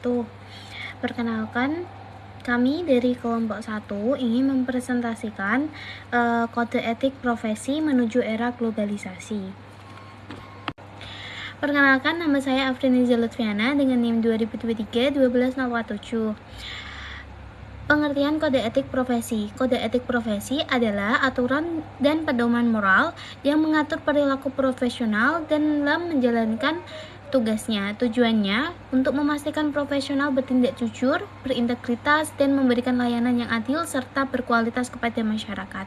wabarakatuh. Perkenalkan, kami dari kelompok 1 ingin mempresentasikan kode etik profesi menuju era globalisasi. Perkenalkan, nama saya Afriniza Lutfiana dengan NIM 2023-12047. Pengertian kode etik profesi. Kode etik profesi adalah aturan dan pedoman moral yang mengatur perilaku profesional dalam menjalankan tugasnya. Tujuannya untuk memastikan profesional bertindak jujur, berintegritas, dan memberikan layanan yang adil serta berkualitas kepada masyarakat.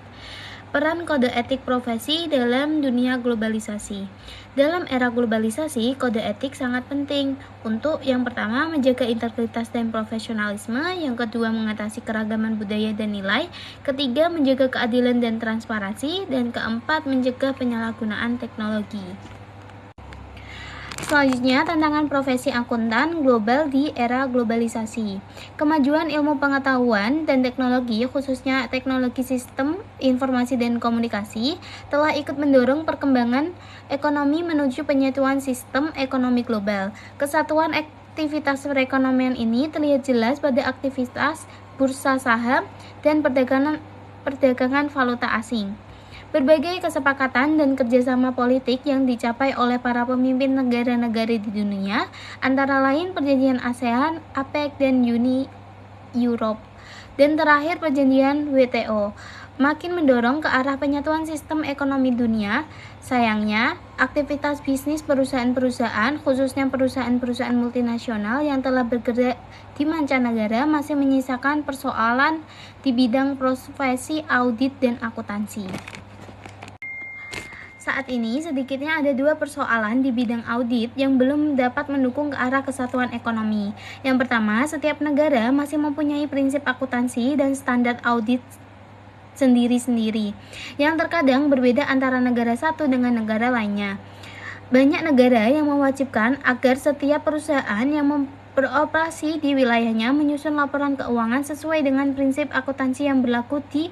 Peran kode etik profesi dalam dunia globalisasi. Dalam era globalisasi, kode etik sangat penting untuk yang pertama menjaga integritas dan profesionalisme, yang kedua mengatasi keragaman budaya dan nilai, ketiga menjaga keadilan dan transparansi, dan keempat mencegah penyalahgunaan teknologi. Selanjutnya, tantangan profesi akuntan global di era globalisasi. Kemajuan ilmu pengetahuan dan teknologi, khususnya teknologi sistem informasi dan komunikasi, telah ikut mendorong perkembangan ekonomi menuju penyatuan sistem ekonomi global. Kesatuan aktivitas perekonomian ini terlihat jelas pada aktivitas bursa saham dan perdagangan valuta asing. Berbagai kesepakatan dan kerjasama politik yang dicapai oleh para pemimpin negara-negara di dunia, antara lain perjanjian ASEAN, APEC, dan Uni Europe, dan terakhir perjanjian WTO, makin mendorong ke arah penyatuan sistem ekonomi dunia. Sayangnya, aktivitas bisnis perusahaan-perusahaan, khususnya perusahaan-perusahaan multinasional yang telah bergerak di mancanegara, masih menyisakan persoalan di bidang profesi audit dan akuntansi. Saat ini, sedikitnya ada 2 persoalan di bidang audit yang belum dapat mendukung ke arah kesatuan ekonomi. Yang pertama, setiap negara masih mempunyai prinsip akuntansi dan standar audit sendiri-sendiri, yang terkadang berbeda antara negara satu dengan negara lainnya. Banyak negara yang mewajibkan agar setiap perusahaan yang beroperasi di wilayahnya menyusun laporan keuangan sesuai dengan prinsip akuntansi yang berlaku di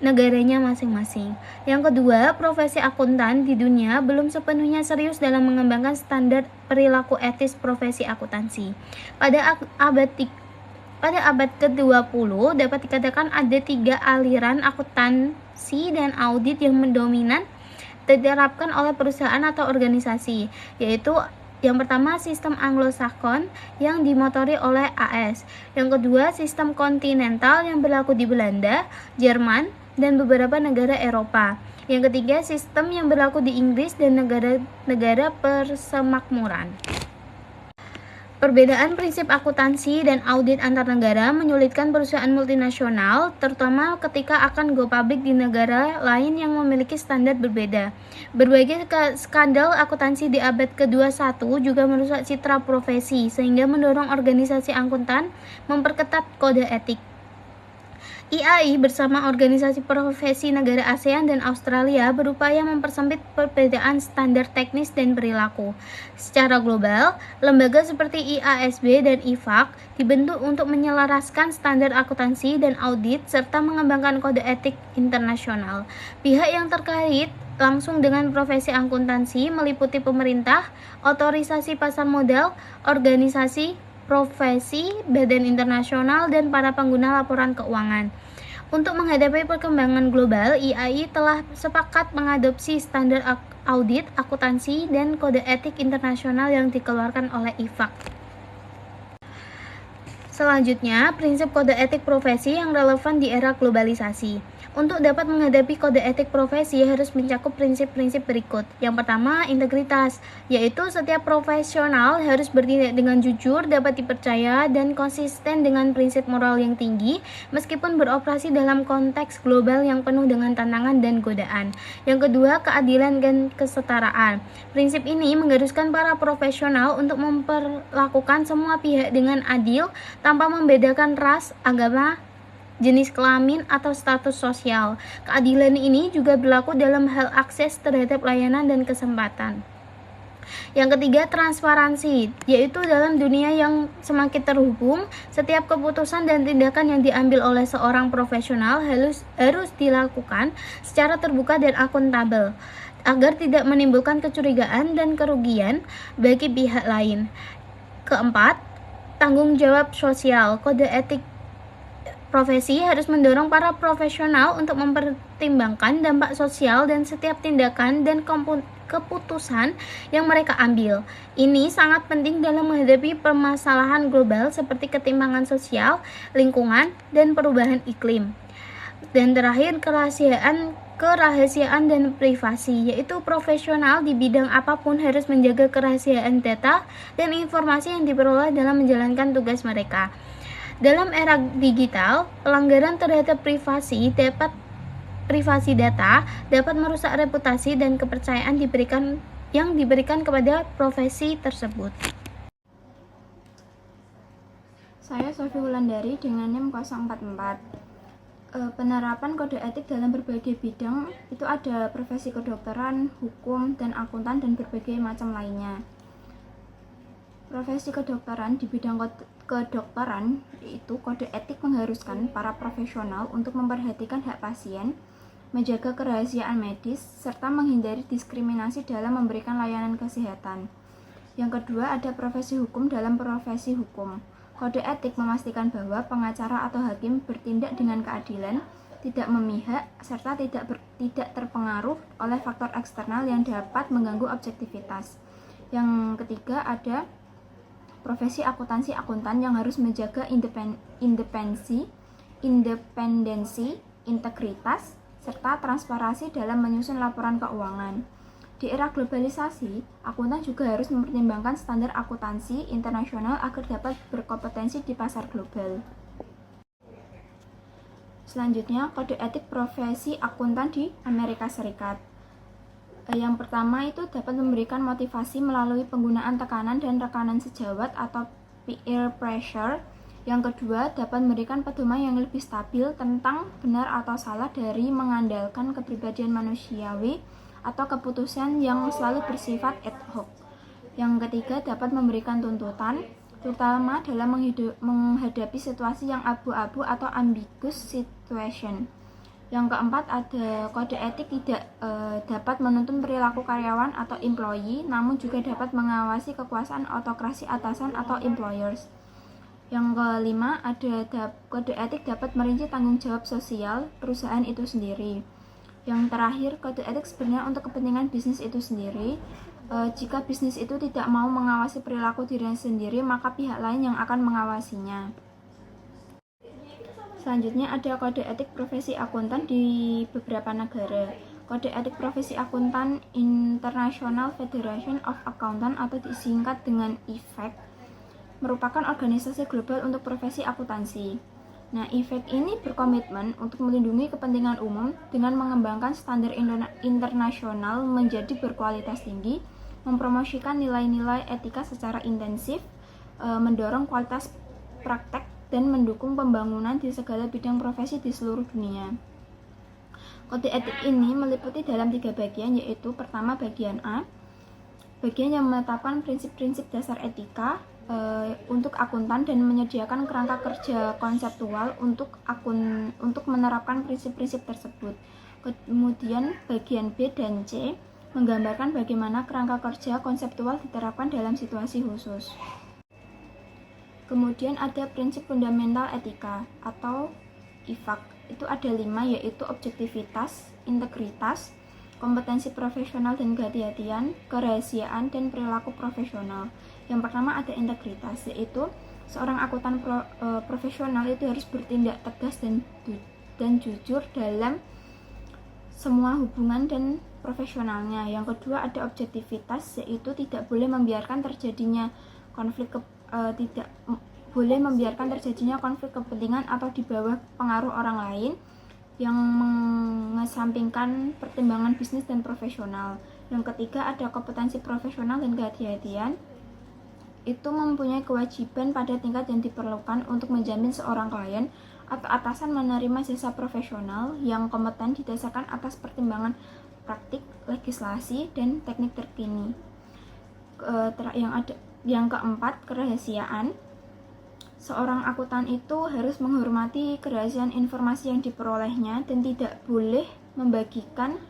negaranya masing-masing. Yang kedua, profesi akuntan di dunia belum sepenuhnya serius dalam mengembangkan standar perilaku etis profesi akuntansi. Pada abad ke-20 dapat dikatakan ada 3 aliran akuntansi dan audit yang mendominan diterapkan oleh perusahaan atau organisasi, yaitu yang pertama, sistem Anglo-Saxon yang dimotori oleh AS. Yang kedua, sistem kontinental yang berlaku di Belanda, Jerman, dan beberapa negara Eropa. Yang ketiga, sistem yang berlaku di Inggris dan negara-negara persemakmuran. Perbedaan prinsip akuntansi dan audit antar negara menyulitkan perusahaan multinasional, terutama ketika akan go public di negara lain yang memiliki standar berbeda. Berbagai skandal akuntansi di abad ke-21 juga merusak citra profesi, sehingga mendorong organisasi akuntan memperketat kode etik. IAI bersama organisasi profesi negara ASEAN dan Australia berupaya mempersempit perbedaan standar teknis dan perilaku. Secara global, lembaga seperti IASB dan IFAK dibentuk untuk menyelaraskan standar akuntansi dan audit serta mengembangkan kode etik internasional. Pihak yang terkait langsung dengan profesi akuntansi meliputi pemerintah, otorisasi pasar modal, organisasi profesi, badan internasional, dan para pengguna laporan keuangan. Untuk menghadapi perkembangan global, IAI telah sepakat mengadopsi standar audit, akuntansi, dan kode etik internasional yang dikeluarkan oleh IFAK. Selanjutnya, prinsip kode etik profesi yang relevan di era globalisasi. Untuk dapat menghadapi kode etik profesi harus mencakup prinsip-prinsip berikut. Yang pertama, integritas, yaitu setiap profesional harus bertindak dengan jujur, dapat dipercaya, dan konsisten dengan prinsip moral yang tinggi, meskipun beroperasi dalam konteks global yang penuh dengan tantangan dan godaan. Yang kedua, keadilan dan kesetaraan. Prinsip ini mengharuskan para profesional untuk memperlakukan semua pihak dengan adil, tanpa membedakan ras, agama, jenis kelamin, atau status sosial. Keadilan ini juga berlaku dalam hal akses terhadap layanan dan kesempatan. Yang ketiga, transparansi, yaitu dalam dunia yang semakin terhubung, setiap keputusan dan tindakan yang diambil oleh seorang profesional harus dilakukan secara terbuka dan akuntabel, agar tidak menimbulkan kecurigaan dan kerugian bagi pihak lain. Keempat, Tanggung jawab sosial. Kode etik profesi harus mendorong para profesional untuk mempertimbangkan dampak sosial dan setiap tindakan dan keputusan yang mereka ambil. Ini sangat penting dalam menghadapi permasalahan global seperti ketimpangan sosial, lingkungan, dan perubahan iklim. Dan terakhir, kerahasiaan dan privasi, yaitu profesional di bidang apapun harus menjaga kerahasiaan data dan informasi yang diperoleh dalam menjalankan tugas mereka. Dalam era digital, pelanggaran terhadap privasi data dapat merusak reputasi dan kepercayaan yang diberikan kepada profesi tersebut. Saya Sofi Wulandari dengan NIM 044. Penerapan kode etik dalam berbagai bidang itu ada profesi kedokteran, hukum, dan akuntan, dan berbagai macam lainnya. Profesi kedokteran, di bidang kedokteran itu kode etik mengharuskan para profesional untuk memperhatikan hak pasien, menjaga kerahasiaan medis, serta menghindari diskriminasi dalam memberikan layanan kesehatan. Yang kedua, ada profesi hukum. Dalam profesi hukum, kode etik memastikan bahwa pengacara atau hakim bertindak dengan keadilan, tidak memihak, serta tidak terpengaruh oleh faktor eksternal yang dapat mengganggu objektivitas. Yang ketiga, ada profesi akuntansi akuntan yang harus menjaga independensi, integritas, serta transparansi dalam menyusun laporan keuangan. Di era globalisasi, akuntan juga harus mempertimbangkan standar akuntansi internasional agar dapat berkompetensi di pasar global. Selanjutnya, kode etik profesi akuntan di Amerika Serikat. Yang pertama itu dapat memberikan motivasi melalui penggunaan tekanan dan rekanan sejawat atau peer pressure. Yang kedua, dapat memberikan pedoman yang lebih stabil tentang benar atau salah dari mengandalkan kepribadian manusiawi atau keputusan yang selalu bersifat ad hoc. Yang ketiga, dapat memberikan tuntutan, terutama dalam menghadapi situasi yang abu-abu atau ambiguous situation. Yang keempat, ada kode etik tidak dapat menuntun perilaku karyawan atau employee, namun juga dapat mengawasi kekuasaan autokrasi atasan atau employers. Yang kelima, ada kode etik dapat merinci tanggung jawab sosial perusahaan itu sendiri. Yang terakhir, kode etik sebenarnya untuk kepentingan bisnis itu sendiri. Jika bisnis itu tidak mau mengawasi perilaku dirinya sendiri, maka pihak lain yang akan mengawasinya. Selanjutnya ada kode etik profesi akuntan di beberapa negara. Kode etik profesi akuntan International Federation of Accountants atau disingkat dengan IFAC merupakan organisasi global untuk profesi akuntansi. Nah, IFAC ini berkomitmen untuk melindungi kepentingan umum dengan mengembangkan standar internasional menjadi berkualitas tinggi, mempromosikan nilai-nilai etika secara intensif, mendorong kualitas praktek, dan mendukung pembangunan di segala bidang profesi di seluruh dunia. Kode etik ini meliputi dalam 3 bagian, yaitu pertama bagian A, bagian yang menetapkan prinsip-prinsip dasar etika untuk akuntan dan menyediakan kerangka kerja konseptual untuk menerapkan prinsip-prinsip tersebut. Kemudian bagian B dan C menggambarkan bagaimana kerangka kerja konseptual diterapkan dalam situasi khusus. Kemudian ada prinsip fundamental etika atau IFAK. Itu ada 5, yaitu objektivitas, integritas, kompetensi profesional dan kehati-hatian, kerahasiaan, dan perilaku profesional. Yang pertama ada integritas, yaitu seorang akuntan profesional itu harus bertindak tegas dan jujur dalam semua hubungan dan profesionalnya. Yang kedua ada objektivitas, yaitu tidak boleh membiarkan terjadinya konflik kepentingan atau di bawah pengaruh orang lain yang mengesampingkan pertimbangan bisnis dan profesional. Yang ketiga ada kompetensi profesional dan kehati-hatian, itu mempunyai kewajiban pada tingkat yang diperlukan untuk menjamin seorang klien atau atasan menerima jasa profesional yang kompeten didasarkan atas pertimbangan praktik, legislasi, dan teknik terkini. Yang keempat, kerahasiaan. Seorang akuntan itu harus menghormati kerahasiaan informasi yang diperolehnya dan tidak boleh membagikan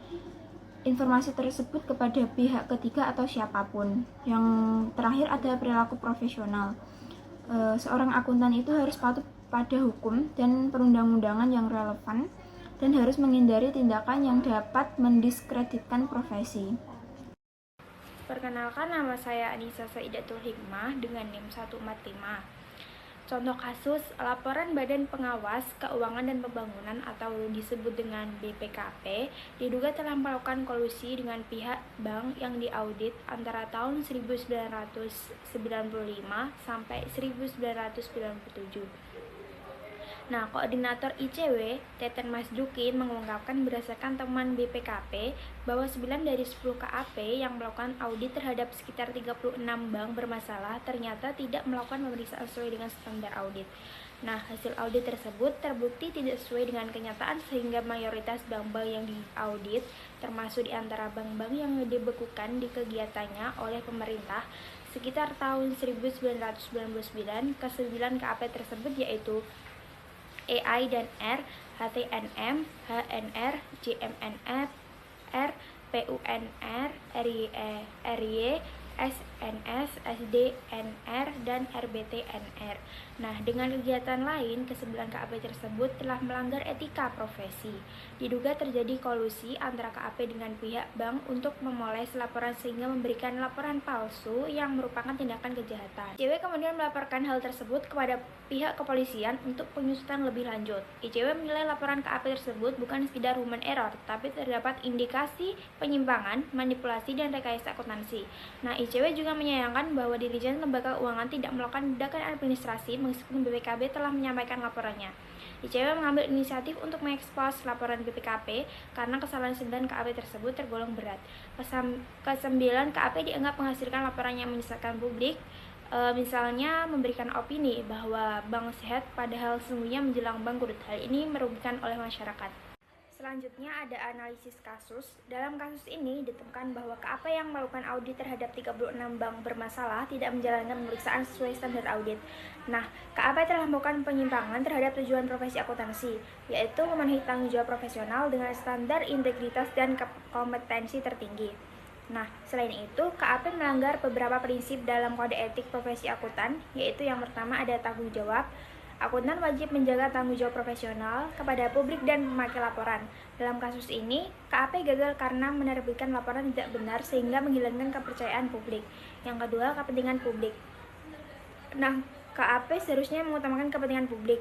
informasi tersebut kepada pihak ketiga atau siapapun. Yang terakhir ada perilaku profesional. Seorang akuntan itu harus patuh pada hukum dan perundang-undangan yang relevan dan harus menghindari tindakan yang dapat mendiskreditkan profesi. Perkenalkan, nama saya Anissa Saidatul Hikmah dengan NIM 145. Contoh kasus, laporan Badan Pengawas Keuangan dan Pembangunan atau disebut dengan BPKP diduga telah melakukan kolusi dengan pihak bank yang diaudit antara tahun 1995 sampai 1997. Nah, Koordinator ICW, Teten Masdukin, mengungkapkan berdasarkan temuan BPKP bahwa 9 dari 10 KAP yang melakukan audit terhadap sekitar 36 bank bermasalah ternyata tidak melakukan pemeriksaan sesuai dengan standar audit. Nah, hasil audit tersebut terbukti tidak sesuai dengan kenyataan sehingga mayoritas bank-bank yang diaudit, termasuk di antara bank-bank yang dibekukan di kegiatannya oleh pemerintah, sekitar tahun 1999, ke-9 KAP tersebut yaitu EI dan R, HTNM, HNR, JMNF, R, PUNR, RY, SNS, SDNR, dan RBTNR. Nah, dengan kegiatan lain, ke-9 KAP tersebut telah melanggar etika profesi. Diduga terjadi kolusi antara KAP dengan pihak bank untuk memoles laporan sehingga memberikan laporan palsu yang merupakan tindakan kejahatan. ICW kemudian melaporkan hal tersebut kepada pihak kepolisian untuk pengusutan lebih lanjut. ICW menilai laporan KAP tersebut bukan sekedar human error, tapi terdapat indikasi penyimpangan, manipulasi, dan rekayasa akuntansi. Nah, ICW juga menyayangkan bahwa Dirjen Lembaga Keuangan tidak melakukan tindakan administrasi meskipun BPKB telah menyampaikan laporannya. ICW mengambil inisiatif untuk mengekspos laporan BPKP karena kesalahan 9 KAP tersebut tergolong berat. Ke-9 KAP dianggap menghasilkan laporan yang menyesatkan publik, misalnya memberikan opini bahwa bank sehat padahal sesungguhnya menjelang bangkrut. Hal ini merugikan oleh masyarakat. Selanjutnya ada analisis kasus. Dalam kasus ini ditemukan bahwa KAP yang melakukan audit terhadap 36 bank bermasalah tidak menjalankan pemeriksaan sesuai standar audit. Nah, KAP telah melakukan penyimpangan terhadap tujuan profesi akuntansi, yaitu memenuhi tanggung jawab profesional dengan standar integritas dan kompetensi tertinggi. Nah, selain itu, KAP melanggar beberapa prinsip dalam kode etik profesi akuntan, yaitu yang pertama ada tanggung jawab. Akuntan wajib menjaga tanggung jawab profesional kepada publik dan memakai laporan. Dalam kasus ini, KAP gagal karena menerbitkan laporan tidak benar sehingga menghilangkan kepercayaan publik. Yang kedua, kepentingan publik. Nah, KAP seharusnya mengutamakan kepentingan publik.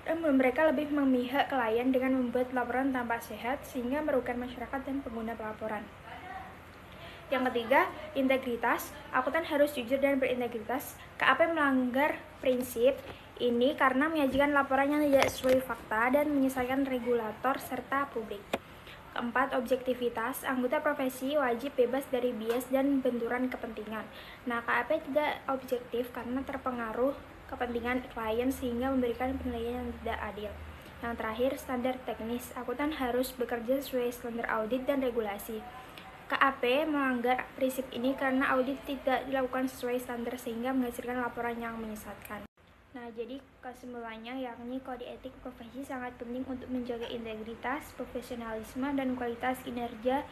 Dan mereka lebih memihak klien dengan membuat laporan tanpa sehat sehingga merugikan masyarakat dan pengguna pelaporan. Yang ketiga, integritas. Akuntan harus jujur dan berintegritas. KAP melanggar prinsip ini karena menyajikan laporan yang tidak sesuai fakta dan menyesatkan regulator serta publik. Keempat, objektivitas. Anggota profesi wajib bebas dari bias dan benturan kepentingan. Nah, KAP tidak objektif karena terpengaruh kepentingan klien sehingga memberikan penilaian yang tidak adil. Yang terakhir, standar teknis. Akuntan harus bekerja sesuai standar audit dan regulasi. KAP melanggar prinsip ini karena audit tidak dilakukan sesuai standar sehingga menghasilkan laporan yang menyesatkan. Nah, jadi kesimpulannya yakni kode etik profesi sangat penting untuk menjaga integritas, profesionalisme, dan kualitas kinerja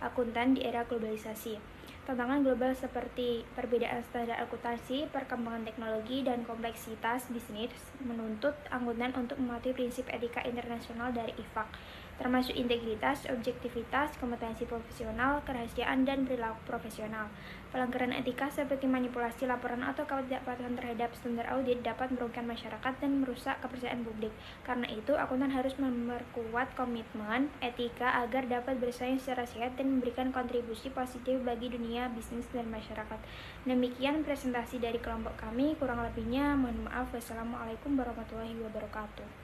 akuntan di era globalisasi. Tantangan global seperti perbedaan standar akuntansi, perkembangan teknologi, dan kompleksitas bisnis menuntut akuntan untuk mematuhi prinsip etika internasional dari IFAK, termasuk integritas, objektivitas, kompetensi profesional, kerahasiaan, dan perilaku profesional. Pelanggaran etika seperti manipulasi laporan atau ketidakpatuhan terhadap standar audit dapat merugikan masyarakat dan merusak kepercayaan publik. Karena itu, akuntan harus memperkuat komitmen etika agar dapat bersaing secara sehat dan memberikan kontribusi positif bagi dunia bisnis dan masyarakat. Demikian presentasi dari kelompok kami, kurang lebihnya mohon maaf. Wassalamualaikum warahmatullahi wabarakatuh.